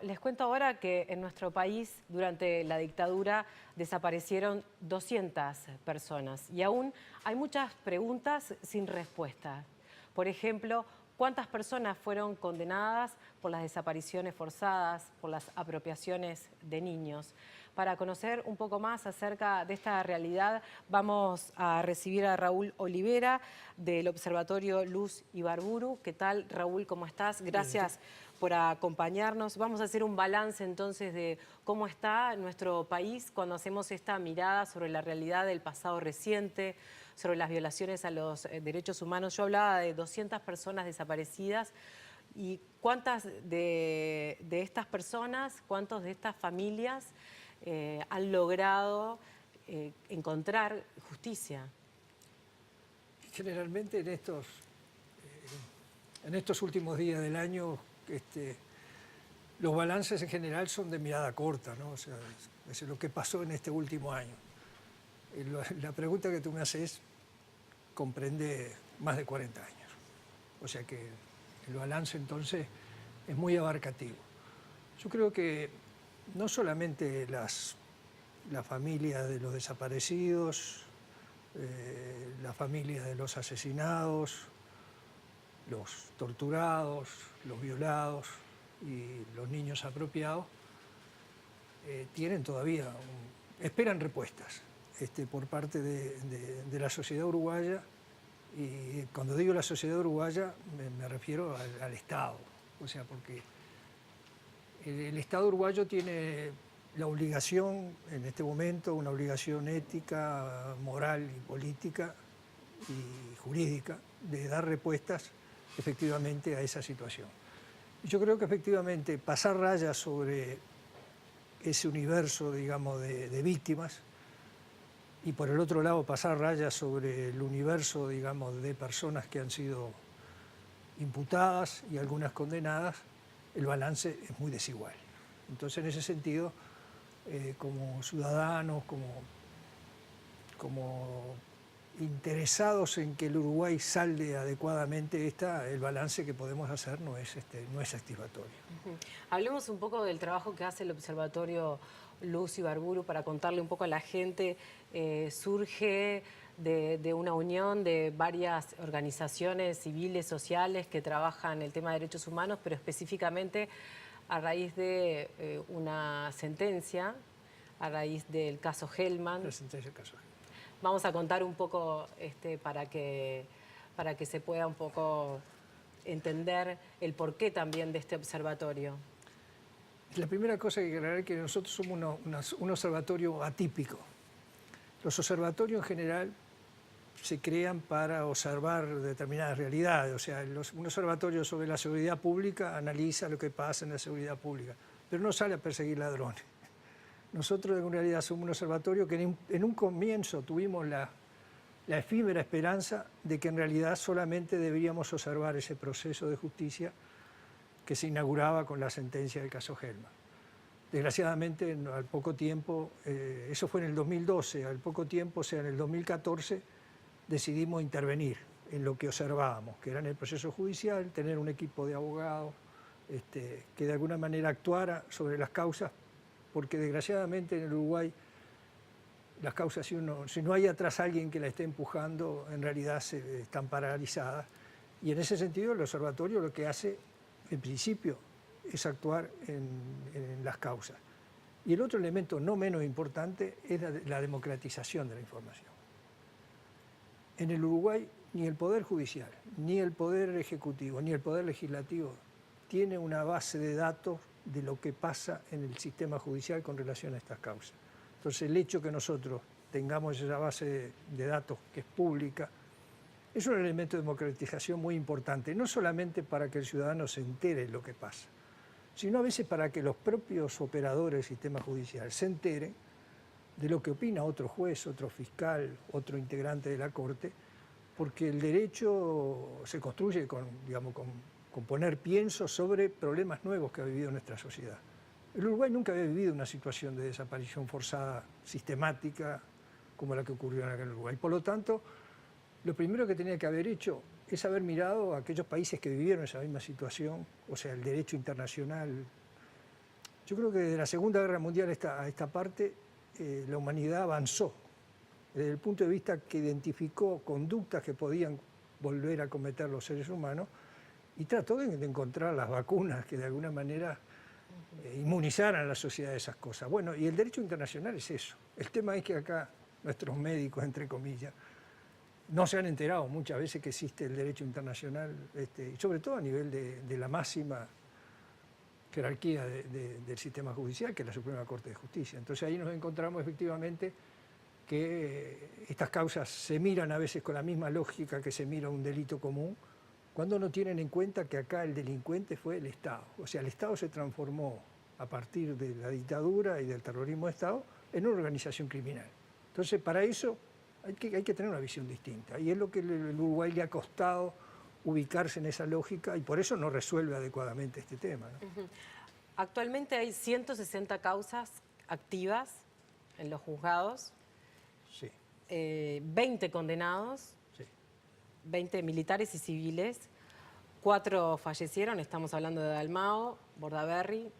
Les cuento ahora que en nuestro país, durante la dictadura, desaparecieron 200 personas y aún hay muchas preguntas sin respuesta. Por ejemplo, ¿cuántas personas fueron condenadas por las desapariciones forzadas, por las apropiaciones de niños? Para conocer un poco más acerca de esta realidad, vamos a recibir a Raúl Olivera del Observatorio Luz Ibarburu. ¿Qué tal, Raúl? ¿Cómo estás? Gracias por acompañarnos. Vamos a hacer un balance entonces de cómo está nuestro país cuando hacemos esta mirada sobre la realidad del pasado reciente, sobre las violaciones a los derechos humanos. Yo hablaba de 200 personas desaparecidas. ¿Y cuántas de estas personas, cuántas de estas familias han logrado encontrar justicia? Generalmente en estos últimos días del año, los balances en general son de mirada corta, ¿no? O sea, es lo que pasó en este último año. La pregunta que tú me haces comprende más de 40 años. O sea que el balance entonces es muy abarcativo. Yo creo que no solamente las familias de los desaparecidos, las familias de los asesinados, los torturados, los violados y los niños apropiados, tienen todavía, esperan respuestas por parte de la sociedad uruguaya. Y cuando digo la sociedad uruguaya me refiero al Estado, o sea, porque el Estado uruguayo tiene la obligación, en este momento, una obligación ética, moral y política y jurídica de dar respuestas efectivamente a esa situación. Yo creo que efectivamente pasar rayas sobre ese universo, digamos, de víctimas y por el otro lado pasar rayas sobre el universo, digamos, de personas que han sido imputadas y algunas condenadas, el balance es muy desigual. Entonces, en ese sentido, como ciudadanos, como interesados en que el Uruguay salde adecuadamente el balance que podemos hacer no es satisfactorio. Hablemos un poco del trabajo que hace el Observatorio Luz Ibarburu para contarle un poco a la gente. Surge de una unión de varias organizaciones civiles, sociales que trabajan el tema de derechos humanos, pero específicamente a raíz de una sentencia, a raíz del caso Gelman. La sentencia del caso Gelman. Vamos a contar un poco para que se pueda un poco entender el porqué también de este observatorio. La primera cosa que hay que aclarar es que nosotros somos un observatorio atípico. Los observatorios en general se crean para observar determinadas realidades. O sea, un observatorio sobre la seguridad pública analiza lo que pasa en la seguridad pública, pero no sale a perseguir ladrones. Nosotros en realidad somos un observatorio que en un comienzo tuvimos la efímera esperanza de que en realidad solamente deberíamos observar ese proceso de justicia que se inauguraba con la sentencia del caso Gelman. Desgraciadamente, al poco tiempo, eso fue en el 2012, al poco tiempo, o sea, en el 2014, decidimos intervenir en lo que observábamos, que era en el proceso judicial, tener un equipo de abogados que de alguna manera actuara sobre las causas, porque desgraciadamente en el Uruguay las causas, si no hay atrás alguien que la esté empujando, en realidad están paralizadas. Y en ese sentido el observatorio lo que hace, en principio, es actuar en las causas. Y el otro elemento no menos importante es la democratización de la información. En el Uruguay ni el Poder Judicial, ni el Poder Ejecutivo, ni el Poder Legislativo tiene una base de datos de lo que pasa en el sistema judicial con relación a estas causas. Entonces, el hecho que nosotros tengamos esa base de datos que es pública es un elemento de democratización muy importante, no solamente para que el ciudadano se entere de lo que pasa, sino a veces para que los propios operadores del sistema judicial se enteren de lo que opina otro juez, otro fiscal, otro integrante de la Corte, porque el derecho se construye con poner pienso sobre problemas nuevos que ha vivido nuestra sociedad. El Uruguay nunca había vivido una situación de desaparición forzada sistemática como la que ocurrió en el Uruguay. Por lo tanto, lo primero que tenía que haber hecho es haber mirado a aquellos países que vivieron esa misma situación, o sea, el derecho internacional Yo creo que desde la Segunda Guerra Mundial a esta parte la humanidad avanzó desde el punto de vista que identificó conductas que podían volver a cometer los seres humanos y trató de encontrar las vacunas que de alguna manera inmunizaran a la sociedad de esas cosas. Bueno, y el derecho internacional es eso. El tema es que acá nuestros médicos, entre comillas, no se han enterado muchas veces que existe el derecho internacional, y sobre todo a nivel de la máxima jerarquía del sistema judicial, que es la Suprema Corte de Justicia. Entonces ahí nos encontramos efectivamente que estas causas se miran a veces con la misma lógica que se mira un delito común, cuando no tienen en cuenta que acá el delincuente fue el Estado. O sea, el Estado se transformó a partir de la dictadura y del terrorismo de Estado en una organización criminal. Entonces, para eso hay que tener una visión distinta. Y es lo que el Uruguay le ha costado ubicarse en esa lógica y por eso no resuelve adecuadamente este tema, ¿no? Actualmente hay 160 causas activas en los juzgados, Sí. 20 condenados, Sí. 20 militares y civiles, 4 fallecieron, estamos hablando de Dalmao, Bordaberry,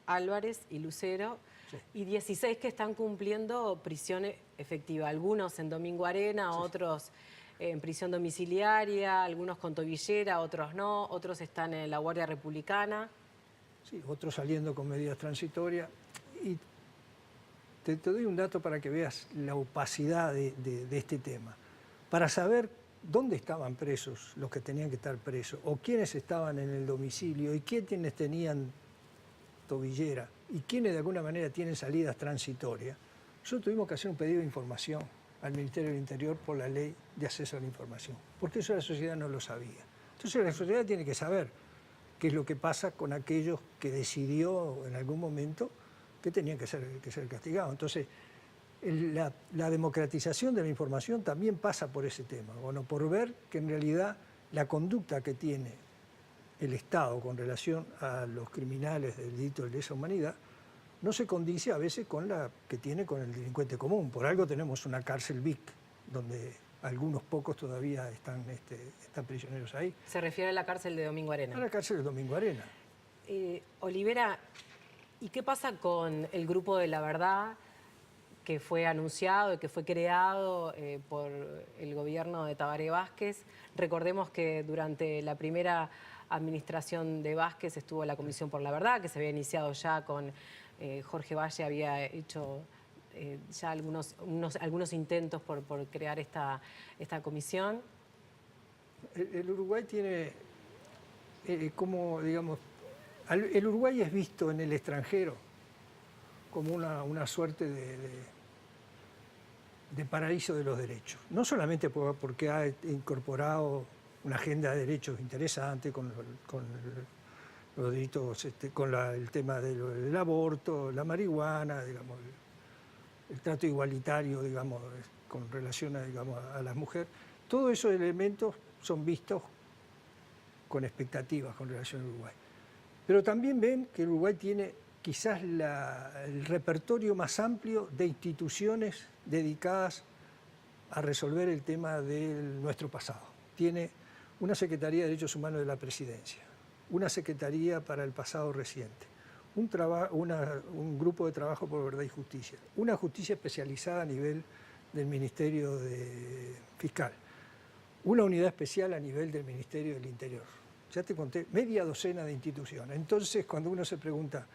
Álvarez y Lucero, Sí. y 16 que están cumpliendo prisión efectiva, algunos en Domingo Arena, otros en prisión domiciliaria, algunos con tobillera, otros no, otros están en la Guardia Republicana. Sí, otros saliendo con medidas transitorias. Y te doy un dato para que veas la opacidad de este tema. Para saber dónde estaban presos los que tenían que estar presos, o quiénes estaban en el domicilio, y quiénes tenían tobillera, y quiénes de alguna manera tienen salidas transitorias, nosotros tuvimos que hacer un pedido de información al Ministerio del Interior por la ley de acceso a la información, porque eso la sociedad no lo sabía. Entonces la sociedad tiene que saber qué es lo que pasa con aquellos que decidió en algún momento que tenían que ser castigados. Entonces, la democratización de la información también pasa por ese tema, bueno, por ver que en realidad la conducta que tiene el Estado con relación a los criminales del delito de lesa humanidad no se condice a veces con la que tiene con el delincuente común. Por algo tenemos una cárcel BIC, donde algunos pocos todavía están prisioneros ahí. Se refiere a la cárcel de Domingo Arena. A la cárcel de Domingo Arena. Olivera, ¿y qué pasa con el Grupo de la Verdad que fue anunciado y que fue creado por el gobierno de Tabaré Vázquez? Recordemos que durante la primera administración de Vázquez estuvo la Comisión por la Verdad, que se había iniciado ya con Jorge Valle, había hecho ya algunos intentos por crear esta comisión. El Uruguay tiene, como digamos, el Uruguay es visto en el extranjero como una suerte de paraíso de los derechos. No solamente porque ha incorporado una agenda de derechos interesante con los delitos, con el tema del aborto, la marihuana, digamos, el trato igualitario, digamos, con relación a las mujeres. Todos esos elementos son vistos con expectativas con relación al Uruguay. Pero también ven que el Uruguay tiene quizás el repertorio más amplio de instituciones dedicadas a resolver el tema de nuestro pasado. Tiene una Secretaría de Derechos Humanos de la Presidencia, una Secretaría para el pasado reciente, un grupo de trabajo por verdad y justicia, una justicia especializada a nivel del Ministerio Fiscal, una unidad especial a nivel del Ministerio del Interior. Ya te conté, media docena de instituciones. Entonces, cuando uno se pregunta,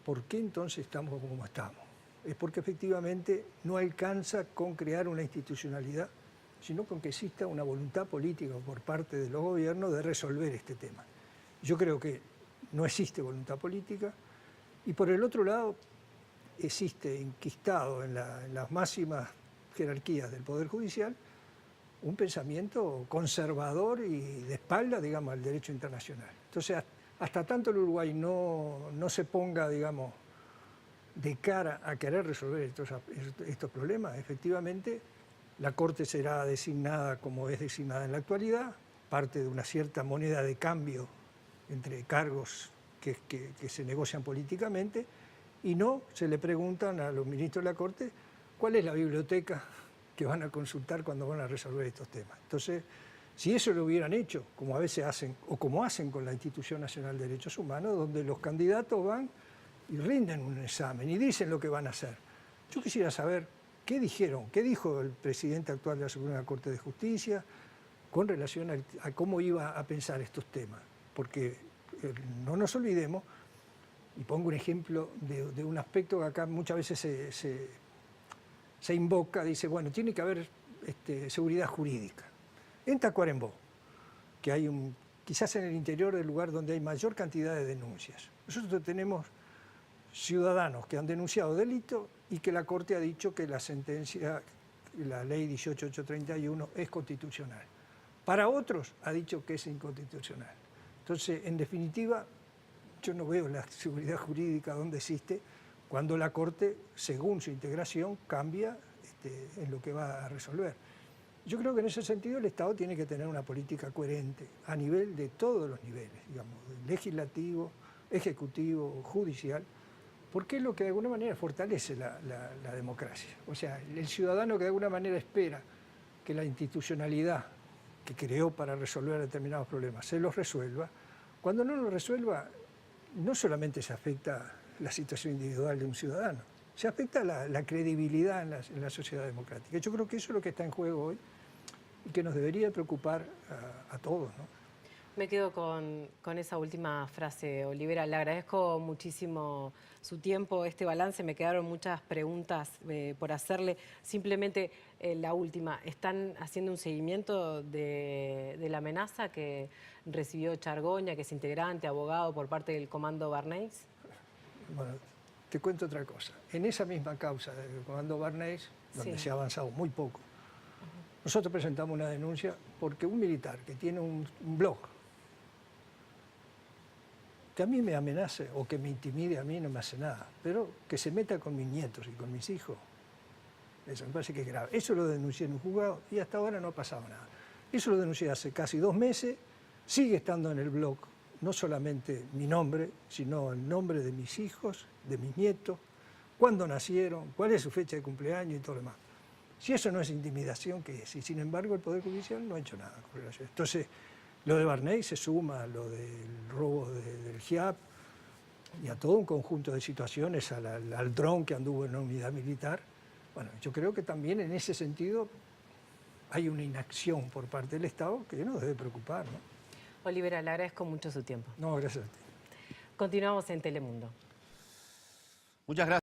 ¿por qué entonces estamos como estamos? Es porque efectivamente no alcanza con crear una institucionalidad, sino con que exista una voluntad política por parte de los gobiernos de resolver este tema. Yo creo que no existe voluntad política y por el otro lado existe enquistado en las máximas jerarquías del Poder Judicial un pensamiento conservador y de espalda, digamos, al derecho internacional. Entonces, hasta tanto el Uruguay no se ponga, digamos, de cara a querer resolver estos problemas, efectivamente, la Corte será designada como es designada en la actualidad, parte de una cierta moneda de cambio entre cargos que se negocian políticamente, y no se le preguntan a los ministros de la Corte cuál es la biblioteca que van a consultar cuando van a resolver estos temas. Entonces, si eso lo hubieran hecho, como a veces hacen, o como hacen con la Institución Nacional de Derechos Humanos, donde los candidatos van y rinden un examen y dicen lo que van a hacer. Yo quisiera saber qué dijeron, qué dijo el presidente actual de la Suprema Corte de Justicia con relación a cómo iba a pensar estos temas. Porque no nos olvidemos, y pongo un ejemplo de un aspecto que acá muchas veces se invoca, dice, bueno, tiene que haber seguridad jurídica. En Tacuarembó, que hay quizás en el interior del lugar donde hay mayor cantidad de denuncias, nosotros tenemos ciudadanos que han denunciado delitos y que la Corte ha dicho que la sentencia, la ley 18831 es constitucional. Para otros ha dicho que es inconstitucional. Entonces, en definitiva, yo no veo la seguridad jurídica donde existe cuando la Corte, según su integración, cambia en lo que va a resolver. Yo creo que en ese sentido el Estado tiene que tener una política coherente a nivel de todos los niveles, digamos, legislativo, ejecutivo, judicial, porque es lo que de alguna manera fortalece la democracia. O sea, el ciudadano que de alguna manera espera que la institucionalidad que creó para resolver determinados problemas se los resuelva, cuando no lo resuelva, no solamente se afecta la situación individual de un ciudadano, se afecta la credibilidad en la sociedad democrática. Yo creo que eso es lo que está en juego hoy y que nos debería preocupar a todos, ¿no? Me quedo con esa última frase, Olivera. Le agradezco muchísimo su tiempo, este balance. Me quedaron muchas preguntas por hacerle. Simplemente la última. ¿Están haciendo un seguimiento de la amenaza que recibió Chargoña, que es integrante, abogado por parte del Comando Barnés? Bueno, te cuento otra cosa. En esa misma causa del Comando Barnés, donde se ha avanzado muy poco, nosotros presentamos una denuncia porque un militar que tiene un blog, que a mí me amenace o que me intimide a mí no me hace nada, pero que se meta con mis nietos y con mis hijos, eso me parece que es grave. Eso lo denuncié en un juzgado y hasta ahora no ha pasado nada. Eso lo denuncié hace casi 2 meses, sigue estando en el blog, no solamente mi nombre, sino el nombre de mis hijos, de mis nietos, cuándo nacieron, cuál es su fecha de cumpleaños y todo lo demás. Si eso no es intimidación, ¿qué es? Y sin embargo el Poder Judicial no ha hecho nada con relación. Entonces, lo de Barnés se suma a lo del robo del GIAP y a todo un conjunto de situaciones, al dron que anduvo en una unidad militar. Bueno, yo creo que también en ese sentido hay una inacción por parte del Estado que nos debe preocupar, ¿no? Olivera, le agradezco mucho su tiempo. No, gracias a ti. Continuamos en Telemundo. Muchas gracias.